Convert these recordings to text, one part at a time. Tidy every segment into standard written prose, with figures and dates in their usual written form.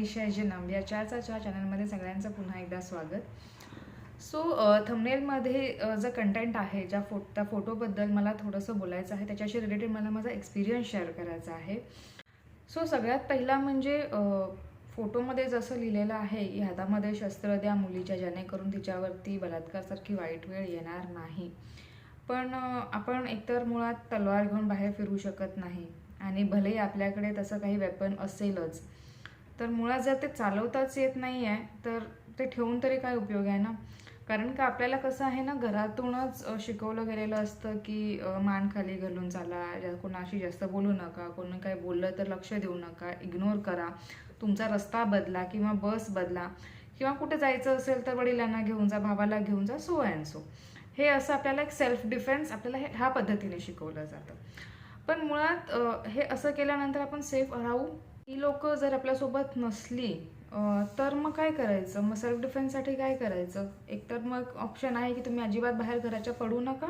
मनीषा जनम या चहा चॅनलमध्ये सगळ्यांचं पुन्हा एकदा स्वागत। सो थंबनेलमध्ये जो कंटेंट आहे त्या फोटोबद्दल मला थोडंसं बोलायचं आहे, त्याच्याशी रिलेटेड मला माझा एक्सपिरियन्स शेअर करायचा आहे। सो सगळ्यात पहिला म्हणजे फोटोमध्ये जसं लिहिलेलं आहे की हातामध्ये शस्त्र द्या मुलीच्या, जेणेकरून तिच्यावरती बलात्कारासारखी वाईट वेळ येणार नाही। पण आपण एकतर मुळात तलवार घेऊन बाहेर फिरू शकत नाही, आणि भलेही आपल्याकडे तसं काही वेपन असेलच तर मुळात जर ते चालवताच येत नाही आहे तर ते ठेवून तरी काय उपयोग आहे ना। कारण का आपल्याला कसं आहे ना, घरातूनच शिकवलं गेलेलं असतं की मान खाली घालून चाला, कोणाशी जास्त बोलू नका, कोणी काय बोललं तर लक्ष देऊ नका, इग्नोर करा, तुमचा रस्ता बदला किंवा बस बदला, किंवा कुठे जायचं असेल तर वडिलांना घेऊन जा, भावाला घेऊन जा, सो अँड सो। हे असं आपल्याला एक सेल्फ डिफेन्स आपल्याला ह्या पद्धतीने शिकवलं जातं। पण मुळात हे असं केल्यानंतर आपण सेफ राहू, ही लोक जर आपल्यासोबत नसली तर मग काय करायचं? मग सेल्फ डिफेन्ससाठी काय करायचं? एकतर मग ऑप्शन आहे की तुम्ही अजिबात बाहेर घराच्या पडू नका,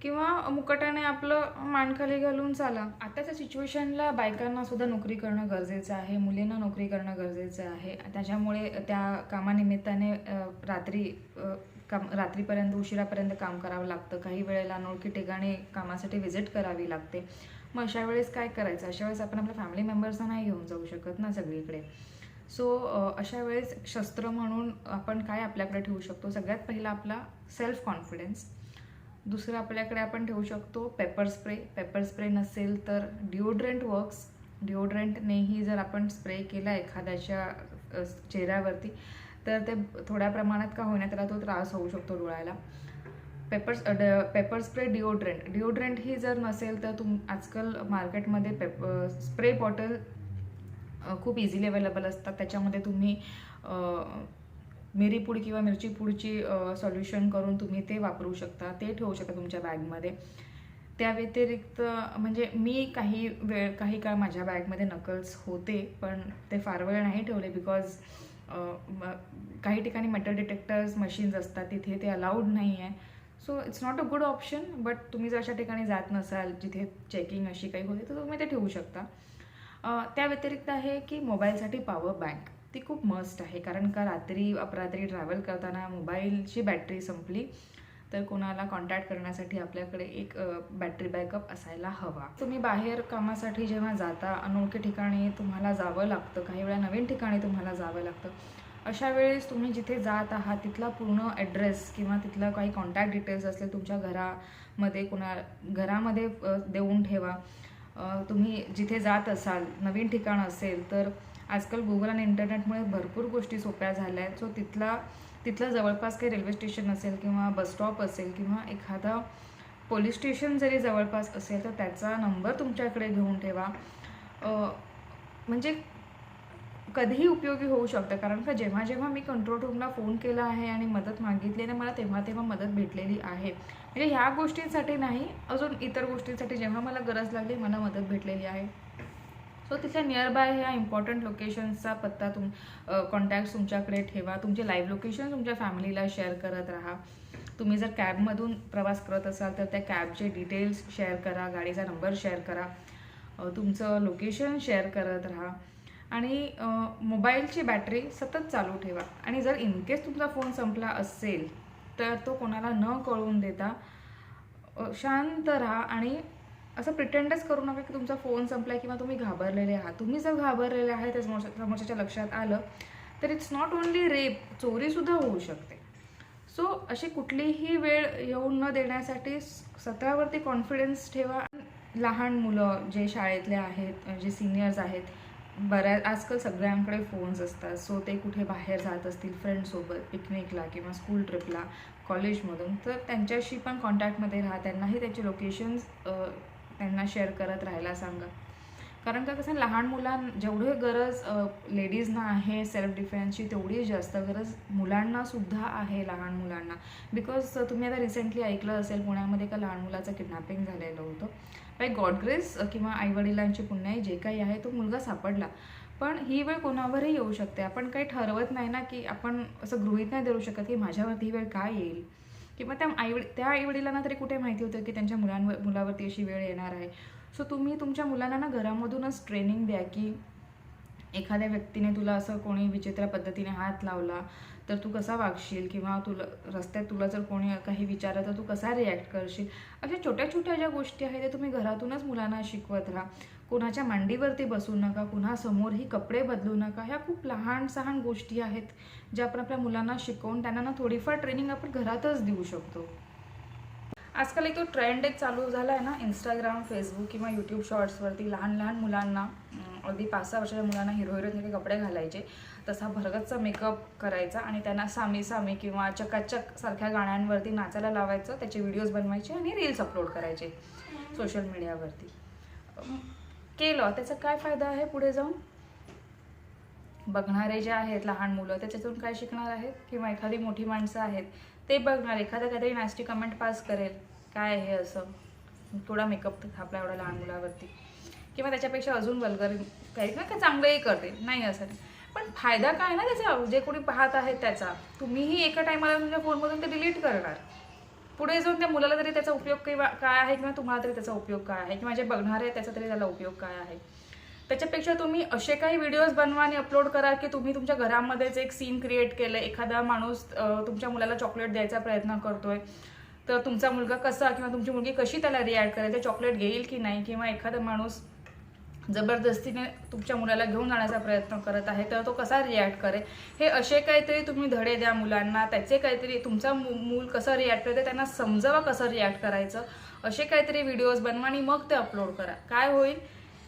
किंवा मुकाट्याने आपलं मान खाली घालून चाला। आताच्या सिच्युएशनला बायकांना सुद्धा नोकरी करणं गरजेचं आहे, मुलींना नोकरी करणं गरजेचं आहे। त्याच्यामुळे त्या कामानिमित्ताने रात्रीपर्यंत उशिरापर्यंत काम करावं लागतं, काही वेळेला अनोळखी ठिकाणी कामासाठी व्हिजिट करावी लागते। मग अशा वेळेस काय करायचं? अशा वेळेस आपण आपल्या फॅमिली मेंबर्सना नाही घेऊन जाऊ शकत ना सगळीकडे। सो अशा वेळेस शस्त्र म्हणून आपण काय आपल्याकडे ठेवू शकतो? सगळ्यात पहिला आपला सेल्फ कॉन्फिडन्स। दुसरं आपल्याकडे आपण ठेवू शकतो पेपर स्प्रे। पेपर स्प्रे नसेल तर डिओड्रंट वर्क्स। डिओड्रंटनेही जर आपण स्प्रे केला एखाद्याच्या चेहऱ्यावरती तर ते थोड्या प्रमाणात का होईना त्याला तो त्रास होऊ शकतो डोळ्याला। पेपर स्प्रे, डिओड्रंट ही जर नसेल तर आजकाल मार्केटमध्ये स्प्रे बॉटल खूप इझिली अवेलेबल असतात। त्याच्यामध्ये तुम्ही मिरी पूड किंवा मिरची पूडची सॉल्युशन करून तुम्ही ते वापरू शकता, ते ठेवू शकता तुमच्या बॅगमध्ये। त्या व्यतिरिक्त म्हणजे मी काही काळ माझ्या बॅगमध्ये नकल्स होते, पण ते फार वेळ नाही ठेवले, बिकॉज काही ठिकाणी मेटल डिटेक्टर्स मशीन्स असतात, तिथे ते अलाउड नाही आहे। So it's not a good option, but तुम्ही जर अशा ठिकाणी जात नसाल जिथे चेकिंग अशी काही होते तर तुम्ही ते ठेवू शकता। त्या व्यतिरिक्त आहे की मोबाईलसाठी पॉवर बँक, ती खूप मस्ट आहे। कारण का अपरात्री ट्रॅव्हल करताना मोबाईलची बॅटरी संपली तर कोणाला कॉन्टॅक्ट करण्यासाठी आपल्याकडे एक बॅटरी बॅकअप असायला हवा। तुम्ही बाहेर कामासाठी जेव्हा जाता, अनोळखी ठिकाणी तुम्हाला जावं लागतं, काही वेळा नवीन ठिकाणी तुम्हाला जावं लागतं, अशा वेळेस तुम्ही जिथे जात आहात तिथला पूर्ण ॲड्रेस किंवा तिथलं काही कॉन्टॅक्ट डिटेल्स असले तुमच्या घरामध्ये देऊन ठेवा। तुम्ही जिथे जात असाल, नवीन ठिकाण असेल तर आजकाल गुगल आणि इंटरनेटमुळे भरपूर गोष्टी सोप्या झाल्या आहेत। सो तिथलं जवळपास काही रेल्वे स्टेशन असेल किंवा बस स्टॉप असेल किंवा एखादा पोलीस स्टेशन जरी जवळपास असेल तर त्याचा नंबर तुमच्याकडे घेऊन ठेवा। म्हणजे कधीही उपयोगी होऊ शकतं। कारण का जेव्हा मी कंट्रोल रूमला फोन केला आहे आणि मदत मागितली आणि मला तेव्हा मदत भेटलेली आहे। म्हणजे ह्या गोष्टींसाठी नाही, अजून इतर गोष्टींसाठी जेव्हा मला गरज लागली मला मदत भेटलेली आहे। सो तिथल्या नियरबाय ह्या इम्पॉर्टंट लोकेशन्सचा पत्ता कॉन्टॅक्ट तुमच्याकडे ठेवा। तुमचे लाईव्ह लोकेशन तुमच्या फॅमिलीला शेअर करत राहा। तुम्ही जर कॅबमधून प्रवास करत असाल तर त्या कॅबचे डिटेल्स शेअर करा, गाडीचा नंबर शेअर करा, तुमचं लोकेशन शेअर करत राहा, आणि मोबाईलची बॅटरी सतत चालू ठेवा। आणि जर इनकेस तुमचा फोन संपला असेल तर तो कोणाला न कळून देता शांत राहा, आणि असं प्रिटेंडच करू नका की तुमचा फोन संपला किंवा तुम्ही घाबरलेले आहात। तुम्ही जर घाबरलेले आहे ते समोरच्याच्या लक्षात आलं तर इट्स नॉट ओन्ली रेप, चोरीसुद्धा होऊ शकते। सो अशी कुठलीही वेळ येऊन न देण्यासाठी स्वतःवरती कॉन्फिडन्स ठेवा। लहान मुलं जे शाळेतले आहेत, जे सिनियर्स आहेत, आजकाल सगळ्यांकडे फोन्स असतात। सो ते कुठे बाहेर जात असतील फ्रेंडसोबत पिकनिकला किंवा स्कूल ट्रिपला, कॉलेजमधून, तर त्यांच्याशी पण कॉन्टॅक्टमध्ये राहा, त्यांनाही त्याचे लोकेशन्स त्यांना शेअर करत राहायला सांगा। कारण का कसं, लहान जेवढी गरज लेडीजना आहे सेल्फ डिफेन्सची तेवढी जास्त गरज मुलांनासुद्धा आहे, लहान मुलांना। बिकॉज तुम्ही आता रिसेंटली ऐकलं असेल पुण्यामध्ये एका लहान मुलाचं किडनॅपिंग झालेलं होतं। बाय गॉड ग्रेस किंवा आईवडिलांची पुण्याई जे काही आहे तो मुलगा सापडला, पण ही वेळ कोणावरही येऊ शकते। आपण काही ठरवत नाही ना, की आपण असं गृहीत नाही धरू शकत की माझ्यावरती ही वेळ काय येईल, किंवा त्या आईवडिलांना तरी कुठे माहिती होतं की त्यांच्या मुलावरती अशी वेळ येणार आहे। सो तुम्ही तुमच्या मुलांना घरामधूनच ट्रेनिंग द्या की एखाद्या व्यक्तीने तुला असं कोणी विचित्र पद्धतीने हात लावला तर तू कसा वागशील, किंवा तुला रस्त्यात तुला जर कोणी काही विचारलं तर तू कसा रिॲक्ट करशील. अशा छोट्या छोट्या ज्या गोष्टी आहेत त्या तुम्ही घरातूनच मुलांना शिकवत राहा. कोणाच्या मांडीवरती बसू नका, कुणासमोरही कपडे बदलू नका. ह्या खूप लहान सहान गोष्टी आहेत ज्या आपण आपल्या मुलांना शिकवून त्यांना ना थोडीफार ट्रेनिंग आपण घरातच देऊ शकतो. आजकाल एक तो ट्रेंड एक चालू झाला आहे ना, इंस्टाग्राम, फेसबुक किंवा यूट्यूब शॉर्ट्सवरती लहान लहान मुलांना, अगदी 5-6 वर्षाच्या मुलांना हिरो हिरोईनसारखे कपडे घालायचे, तसा भरगतचा मेकअप करायचा आणि त्यांना सामी सामी किंवा चकाचक सारख्या गाण्यांवरती नाचायला लावायचं, त्याचे व्हिडिओज बनवायचे आणि रील्स अपलोड करायचे सोशल मीडियावरती. केलं त्याचा काय फायदा आहे? पुढे जाऊन बघणारे जे आहेत लहान मुलं त्याच्यातून काय शिकणार आहेत, किंवा एखादी मोठी माणसं आहेत ते बघणार, एखादा काहीतरी नास्टी कमेंट पास करेल, काय आहे असं, थोडा मेकअप थापला एवढ्या लहान मुलावरती, किंवा त्याच्यापेक्षा अजून वल्गर काही ना काय चांगलंही करते, नाही असं. पण फायदा काय ना त्याचा, जे कोणी पाहत आहेत त्याचा, तुम्हीही एका टायमाला तुमच्या फोनमधून ते डिलीट करणार. पुढे जाऊन त्या मुलाला तरी त्याचा उपयोग काय आहे, किंवा तुम्हाला तरी त्याचा उपयोग काय आहे, किंवा जे बघणार आहे त्याचा तरी त्याला उपयोग काय आहे. त्याच्यापेक्षा तुम्ही असे काही व्हिडिओज बनवा आणि अपलोड करा की तुम्ही तुमच्या घरामध्येच एक सीन क्रिएट केलं, एखादा माणूस तुमच्या मुलाला चॉकलेट द्यायचा प्रयत्न करतोय, तर तुमचा मुलगा कसा किंवा तुमची मुलगी कशी त्याला रिॲक्ट करेल, ते चॉकलेट घेईल की नाही, किंवा एखादा माणूस जबरदस्तीने तुमच्या मुलाला घेऊन जाण्याचा प्रयत्न करत आहे तर तो कसा रिॲक्ट करेल, हे असे काहीतरी तुम्ही धडे द्या मुलांना. त्याचे काहीतरी तुमचा मूल कसं रिॲक्ट करते त्यांना समजावा कसं रिॲक्ट करायचं, असे काहीतरी व्हिडिओज बनवा आणि मग ते अपलोड करा. काय होईल,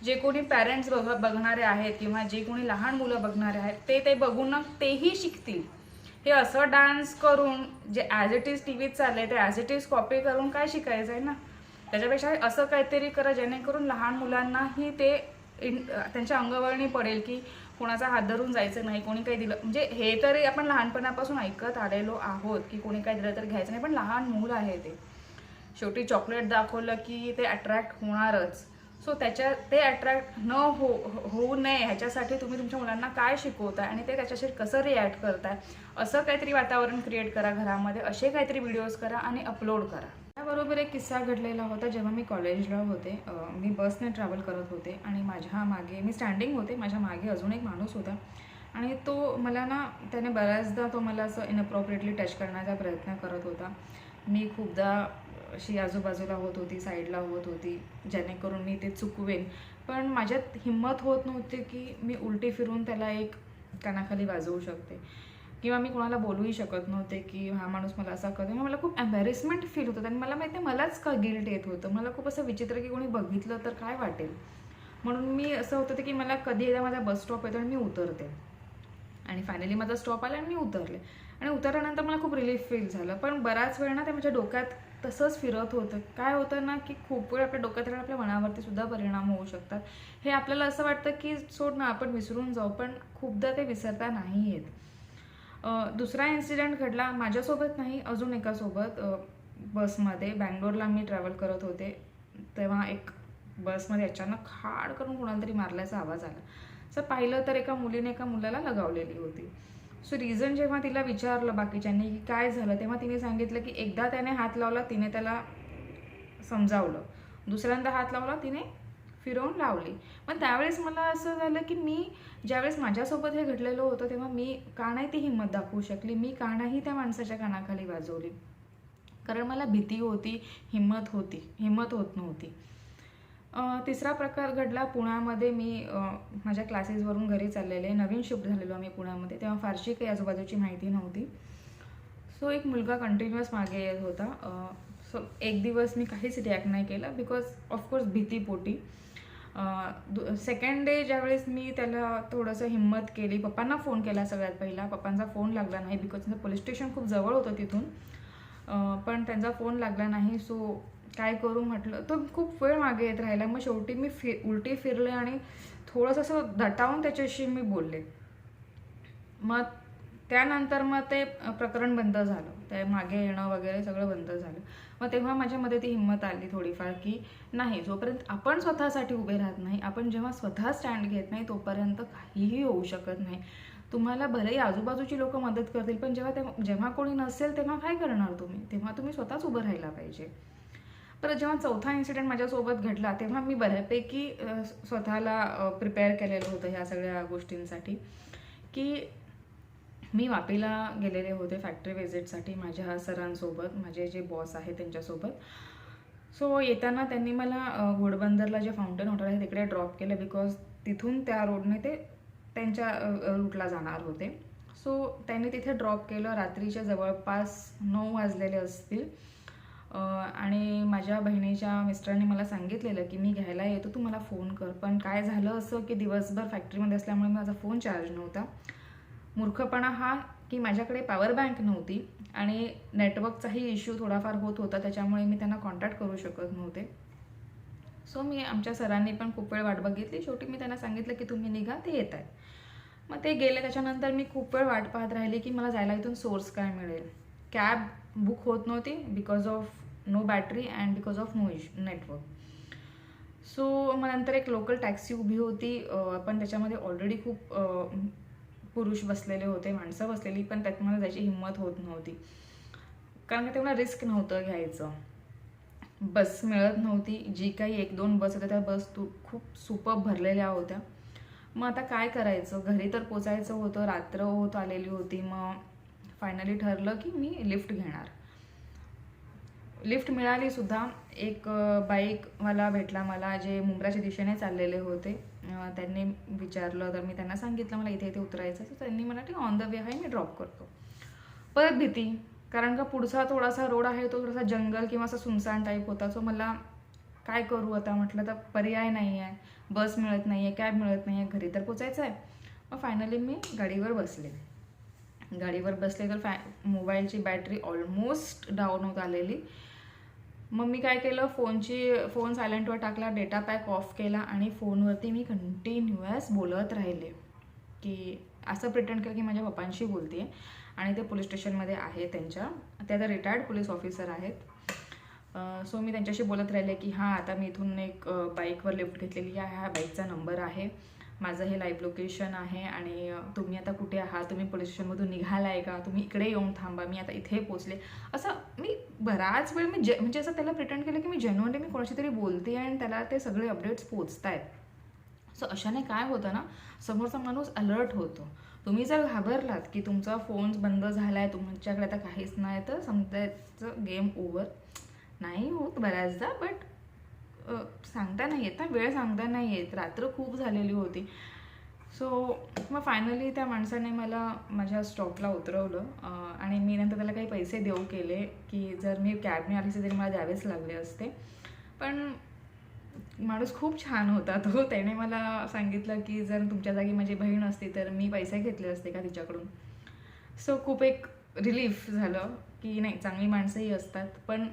जे कोणी पॅरेंट्स बघणारे आहेत किंवा जे कोणी लहान मुलं बघणारे आहेत ते बघून ना तेही शिकतील. हे असं डान्स करून जे ॲज इट इज टी व्हीत चाललंय ते ॲज इट इज कॉपी करून काय शिकायचं आहे ना. त्याच्यापेक्षा असं काहीतरी करा जेणेकरून लहान मुलांनाही ते त्यांच्या अंगवळणी पडेल की कोणाचा हात धरून जायचं नाही, कोणी काही दिलं म्हणजे हे तरी आपण लहानपणापासून ऐकत आलेलो आहोत की कोणी काही दिलं तर घ्यायचं नाही, पण लहान मूल आहे ते शेवटी चॉकलेट दाखवलं की ते अट्रॅक्ट होणारच. सो ते अट्रॅक्ट न होऊ नये ह्याच्यासाठी तुम्ही तुमच्या मुलांना काय शिकवताय आणि ते त्याच्याशी कसं रिॲक्ट करताय असं काहीतरी वातावरण क्रिएट करा घरामध्ये, असे काहीतरी व्हिडिओज करा आणि अपलोड करा. त्याबरोबर एक किस्सा घडलेला होता. जेव्हा मी कॉलेजला होते, मी बसने ट्रॅव्हल करत होते आणि माझ्या मागे मी स्टँडिंग होते, माझ्या मागे अजून एक माणूस होता आणि तो मला ना त्याने बऱ्याचदा तो मला असं इनअप्रोप्रिएटली टच करण्याचा प्रयत्न करत होता. मी खूपदा अशी आजूबाजूला होत होती, साईडला होत होती जेणेकरून मी ते चुकवेन, पण माझ्यात हिंमत होत नव्हती की मी उलटी फिरून त्याला एक कानाखाली वाजवू शकते, किंवा मी कोणाला बोलूही शकत नव्हते की हा माणूस मला असा करतो. मला खूप एम्बॅरेसमेंट फील होतं आणि मला माहिती आहे मलाच का गिल्ट येत होतं. मला खूप असं विचित्र की कोणी बघितलं तर काय वाटेल, म्हणून मी असं होतं की मला कधी एकदा माझा बस स्टॉप येतो आणि मी उतरते. आणि फायनली माझा स्टॉप आला आणि मी उतरले आणि उतरल्यानंतर मला खूप रिलीफ फील झालं. पण बराच वेळ ना ते माझ्या डोक्यात तसंच फिरत होतं. काय होतं ना की खूप वेळ आपल्या डोक्यात आपल्या मनावरती सुद्धा परिणाम होऊ शकतात. हे आपल्याला असं वाटतं की सोड ना आपण विसरून जाऊ, पण खूपदा ते विसरता नाही येत. दुसरा इन्सिडेंट घडला माझ्यासोबत नाही, अजून एकासोबत. बसमध्ये बँगलोरला मी ट्रॅव्हल करत होते, तेव्हा एक बसमध्ये अचानक खाड करून कोणाला तरी मारल्याचा आवाज आला. असं पाहिलं तर एका मुलीने एका मुलाला लगावलेली होती. सो रिझन जेव्हा तिला विचारलं बाकीच्यांनी की काय झालं, तेव्हा तिने सांगितलं की एकदा त्याने हात लावला, तिने त्याला समजावलं, दुसऱ्यांदा हात लावला, तिने फिरवून लावली. पण त्यावेळेस मला असं झालं की मी ज्यावेळेस माझ्यासोबत हे घडलेलं होतं तेव्हा मी का नाही ती हिंमत दाखवू शकली, मी का नाही त्या माणसाच्या कानाखाली वाजवली, कारण मला भीती होती, हिंमत होत नव्हती. तिसरा प्रकार घडला पुण्यामध्ये. मी माझ्या क्लासेसवरून घरी चाललेले, नवीन शिफ्ट झालेलो आम्ही पुण्यामध्ये, तेव्हा फारशी काही आजूबाजूची माहिती नव्हती. सो एक मुलगा कंटिन्युअस मागे येत होता. सो एक दिवस मी काहीच रिॲक्ट नाही केलं बिकॉज ऑफकोर्स भीतीपोटी. सेकंड डे ज्यावेळेस मी त्याला थोडंसं हिंमत केली, पप्पांना फोन केला सगळ्यात पहिला. पप्पांचा फोन लागला नाही बिकॉज त्यांचं पोलीस स्टेशन खूप जवळ होतं तिथून, पण त्यांचा फोन लागला नाही. सो काय करू म्हटलं, तो खूप वेळ मागे येत राहिला. मग शेवटी मी उलटी फिरले आणि थोडंसं असं दटावून त्याच्याशी मी बोलले. मग त्यानंतर मग ते प्रकरण बंद झालं, ते मागे येणं वगैरे सगळं बंद झालं. मग तेव्हा माझ्यामध्ये ती हिंमत आली थोडीफार की नाही, जोपर्यंत आपण स्वतःसाठी उभे राहत नाही, आपण जेव्हा स्वतः स्टँड घेत नाही तोपर्यंत काहीही होऊ शकत नाही. तुम्हाला भलेही आजूबाजूची लोक मदत करतील, पण जेव्हा कोणी नसेल तेव्हा काय करणार तुम्ही, तेव्हा तुम्ही स्वतःच उभं राहायला पाहिजे. परत जेव्हा चौथा इन्सिडेंट माझ्यासोबत घडला तेव्हा मी बऱ्यापैकी स्वतःला प्रिपेअर केलेलं होतं ह्या सगळ्या गोष्टींसाठी, की मी वापीला गेलेले होते फॅक्टरी व्हिजिटसाठी माझ्या सरांसोबत, माझे जे बॉस आहे त्यांच्यासोबत. सो येताना त्यांनी मला घोडबंदरला जे फाउंटन हॉटेल आहे तिकडे ड्रॉप केलं, बिकॉज तिथून त्या रोडने ते त्यांच्या रूटला जाणार होते. सो त्यांनी तिथे ड्रॉप केलं. रात्रीच्या जवळपास 9 वाजलेले असतील आणि माझ्या बहिणीच्या मिस्टरांनी मला सांगितलेलं की मी घ्यायला येतो, तू मला फोन कर. पण काय झालं असं की दिवसभर फॅक्टरीमध्ये असल्यामुळे माझा फोन चार्ज नव्हता. मूर्खपणा हा की माझ्याकडे पॉवर बँक नव्हती आणि नेटवर्कचाही इश्यू थोडाफार होत होता, त्याच्यामुळे मी त्यांना कॉन्टॅक्ट करू शकत नव्हते. सो मी आमच्या सरांनी पण खूप वेळ वाट बघितली. शेवटी मी त्यांना सांगितलं की तुम्ही निघा, ते येत आहेत. मग ते गेले. त्याच्यानंतर मी खूप वेळ वाट पाहत राहिली की मला जायला इथून सोर्स काय मिळेल. कॅब बुक होत नव्हती because of no battery and because of no network. So मग नंतर एक लोकल टॅक्सी उभी होती, पण त्याच्यामध्ये ऑलरेडी खूप पुरुष बसलेले होते, माणसं बसलेली, पण त्यात मला जायची हिंमत होत नव्हती कारण का तेवढा रिस्क नव्हतं घ्यायचं. बस मिळत नव्हती. जी काही 1-2 बस होत्या त्या बस खूप सुपर भरलेल्या होत्या. मग आता काय करायचं, घरी तर पोचायचं होतं, रात्र होत आलेली होती. मग फायनली ठरलं की मी लिफ्ट घेणार. लिफ्ट मिळाली सुद्धा. एक बाईकवाला भेटला मला, जे मुंब्राच्या दिशेने चाललेले होते. त्यांनी विचारलं तर मी त्यांना सांगितलं मला इथे इथे उतरायचं. तर त्यांनी मला ठीक ऑन द वे आहे, मी ड्रॉप करतो. परत भीती, कारण का पुढचा थोडासा रोड आहे तो थोडासा जंगल किंवा असा सुनसान टाईप होता. सो मला काय करू आता, म्हटलं तर पर्याय नाही आहे, बस मिळत नाही आहे, कॅब मिळत नाही आहे, घरी तर पोचायचं आहे. मग फायनली मी गाडीवर बसले तर मोबाईलची बॅटरी ऑलमोस्ट डाऊन होत आलेली. मग मी काय केलं, फोन सायलेंटवर टाकला, डेटा पॅक ऑफ केला आणि फोनवरती मी कंटिन्युअस बोलत राहिले की असं प्रिटेंड केलं की माझ्या पप्पांशी बोलते आणि ते पोलीस स्टेशनमध्ये आहे ते आता रिटायर्ड पोलीस ऑफिसर आहेत. सो मी त्यांच्याशी बोलत राहिले की हां आता मी इथून एक बाईकवर लिफ्ट घेतलेली आहे, ह्या बाईकचा नंबर आहे, माझं हे लाईव्ह लोकेशन आहे आणि तुम्ही आता कुठे आहात, तुम्ही पोलीस स्टेशनमधून निघाला आहे का, तुम्ही इकडे येऊन थांबा, मी आता इथे पोचले. असं मी बराच वेळ म्हणजे असं त्याला प्रिटेंड केलं की मी जेन्युइनली मी कोणाशी तरी बोलते आणि त्याला ते सगळे अपडेट्स पोचत आहेत. सो अशाने काय होतं ना, समोरचा माणूस अलर्ट होतो. तुम्ही जर घाबरलात की तुमचा फोन बंद झाला आहे, तुमच्याकडे आता काहीच नाही, तर समजायचं गेम ओव्हर. नाही होत बऱ्याचदा, बट सांगता नाही येत ना, वेळ सांगता नाही येत, रात्र खूप झालेली होती. सो मग फायनली त्या माणसाने मला माझ्या स्टॉपला उतरवलं आणि मी नंतर त्याला काही पैसे देऊ केले की जर मी कॅबने आली तरी मला द्यावेच लागले असते. पण माणूस खूप छान होता तो. त्याने मला सांगितलं की जर तुमच्या जागी माझी बहीण असती तर मी पैसे घेतले असते का तिच्याकडून. सो खूप एक रिलीफ झालं की नाही, चांगली माणसंही असतात, पण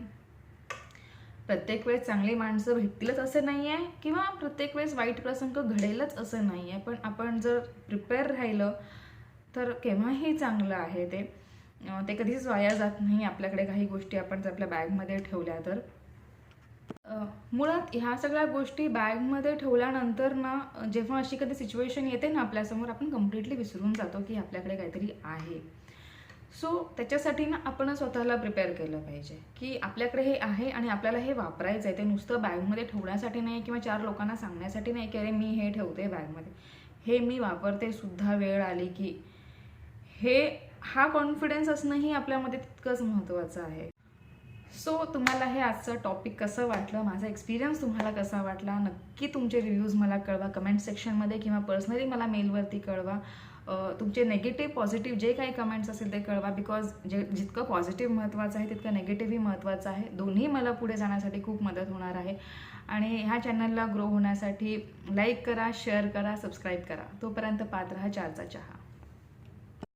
प्रत्येक वेळेस चांगली माणसं भेटतीलच असं नाही आहे किंवा प्रत्येक वेळेस वाईट प्रसंग घडेलच असं नाही आहे. पण आपण जर प्रिपेअर राहिलं तर केव्हाही चांगलं आहे. ते कधीच वाया जात नाही. आपल्याकडे काही गोष्टी आपण जर आपल्या बॅगमध्ये ठेवल्या तर मुळात ह्या सगळ्या गोष्टी बॅगमध्ये ठेवल्यानंतर ना, जेव्हा अशी कधी सिच्युएशन येते ना आपल्यासमोर, आपण कम्प्लिटली विसरून जातो की आपल्याकडे काहीतरी आहे. सो त्याच्यासाठी ना आपण स्वतःला प्रिपेअर केलं पाहिजे की आपल्याकडे हे आहे आणि आपल्याला हे वापरायचं आहे. ते नुसतं बॅगमध्ये ठेवण्यासाठी नाही किंवा 4 लोकांना सांगण्यासाठी नाही की अरे मी हे ठेवते बॅगमध्ये, हे मी वापरते सुद्धा. वेळ आली की हा कॉन्फिडन्स असणंही आपल्यामध्ये तितकंच महत्त्वाचं आहे. सो तुम्हाला हे आजचं टॉपिक कसं वाटलं, माझा एक्सपिरियन्स तुम्हाला कसा वाटला, नक्की तुमचे रिव्ह्यूज मला कळवा कमेंट सेक्शनमध्ये किंवा पर्सनली मला मेलवरती कळवा. तुमचे नेगेटिव्ह पॉझिटिव्ह जे काही कमेंट्स असेल ते कळवा, बिकॉज जितकं पॉझिटिव्ह महत्त्वाचं आहे तितकं नेगेटिव्हही महत्त्वाचं आहे. दोन्ही मला पुढे जाण्यासाठी खूप मदत होणार आहे. आणि ह्या चॅनलला ग्रो होण्यासाठी लाईक करा, शेअर करा, सबस्क्राईब करा. तोपर्यंत पाहत राहा 4चा चहा.